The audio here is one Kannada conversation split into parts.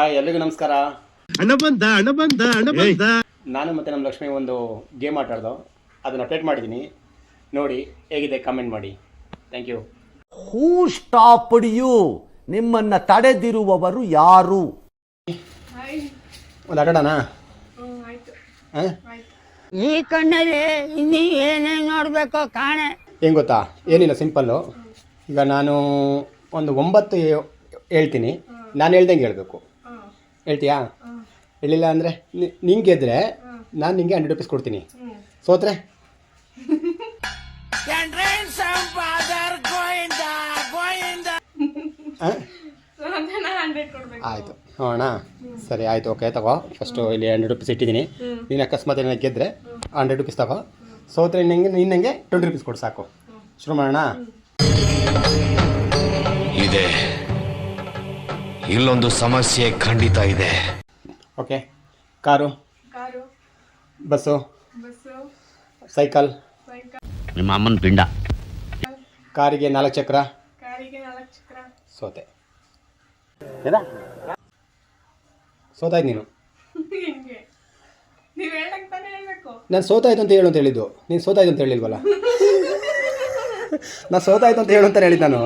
ಎಲ್ರಿಗೂ ನಮಸ್ಕಾರ. ಹಣ ಬಂದ. ನಾನು ಮತ್ತು ನಮ್ಮ ಲಕ್ಷ್ಮಿ ಒಂದು ಗೇಮ್ ಆಟಾಡ್ದು, ಅದನ್ನು ಅಪ್ಡೇಟ್ ಮಾಡಿದ್ದೀನಿ. ನೋಡಿ ಹೇಗಿದೆ ಕಾಮೆಂಟ್ ಮಾಡಿ. Thank you. Who stopped you? ನಿಮ್ಮನ್ನು ತಡೆದಿರುವವರು ಯಾರು? ಒಂದು ಆಟಾಡೋಣ? ಈ ಕಣ್ಣಲ್ಲಿ ಇನ್ನೀ ಏನೇನು ನೋಡಬೇಕೋ ಕಾಣೆ. ಏನು ಗೊತ್ತಾ, ಏನಿಲ್ಲ, ಸಿಂಪಲ್ಲು. ಈಗ ನಾನು ಒಂದು 9 ಹೇಳ್ತೀನಿ, ನಾನು ಹೇಳ್ದಂಗೆ ಹೇಳ್ಬೇಕು. ಹೇಳ್ತೀಯಾ? ಹೇಳಿಲ್ಲ ಅಂದರೆ ನಿಂಗೆ ಗೆದ್ರೆ ನಾನು ನಿಂಗೆ 100 ರೂಪೀಸ್ ಕೊಡ್ತೀನಿ. ಸೋತ್ರೆ ಆಯಿತು. ನೋಡೋಣ. ಸರಿ ಆಯಿತು, ಓಕೆ ತಗೋ. ಫಸ್ಟು ಇಲ್ಲಿ 100 ರೂಪೀಸ್ ಇಟ್ಟಿದ್ದೀನಿ. ನೀನು ಅಕಸ್ಮಾತ್ ಏನಾದ್ರು ಗೆದ್ದರೆ 100 ರೂಪೀಸ್ ತಗೋ. ಸೋತ್ರೆ ನಿನ್ನಂಗೆ 20 ರೂಪೀಸ್ ಕೊಡು, ಸಾಕು. ಶುರು ಮಾಡೋಣ. ಇದೆ, ಇಲ್ಲೊಂದು ಸಮಸ್ಯೆ ಖಂಡಿತ ಇದೆ. ಓಕೆ. ಕಾರು, ಬಸ್ಸು, ಸೈಕಲ್, ನಿಮ್ಮ ಅಮ್ಮನ ಪಿಂಡ. ಕಾರಿಗೆ 4 ಚಕ್ರ. ಸೋತೆ. ಸೋತಾಯ್ತು ನೀನು. ನಾನು ಸೋತಾಯ್ತು ಅಂತ ಹೇಳು ಅಂತ ಹೇಳಿದ್ದು. ನೀನು ಸೋತಾಯ್ತು ಅಂತ ಹೇಳಿಲ್ವಲ್ಲ. ನಾನು ಸೋತಾಯ್ತು ಅಂತ ಹೇಳು ಅಂತ ಹೇಳಿದ್ದು ನಾನು.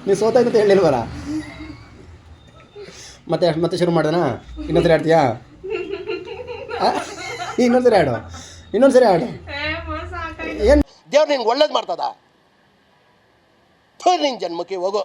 ನೀನು ಸೋತಾಯ್ತು ಅಂತ ಹೇಳಿಲ್ವಲ್ಲ. ಮತ್ತೆ ಶುರು ಮಾಡೋಣ. ಇನ್ನೊಂದ್ಸರಿ ಆಡ್ತೀಯಾ? ಇನ್ನೊಂದ್ಸರಿ ಆಡು. ಏನು ದೇವ್ರು ನಿನ್ಗೆ ಒಳ್ಳೇದು ಮಾಡ್ತದ? ನಿನ್ನ ಜನ್ಮಕ್ಕೆ ಹೋಗೋ.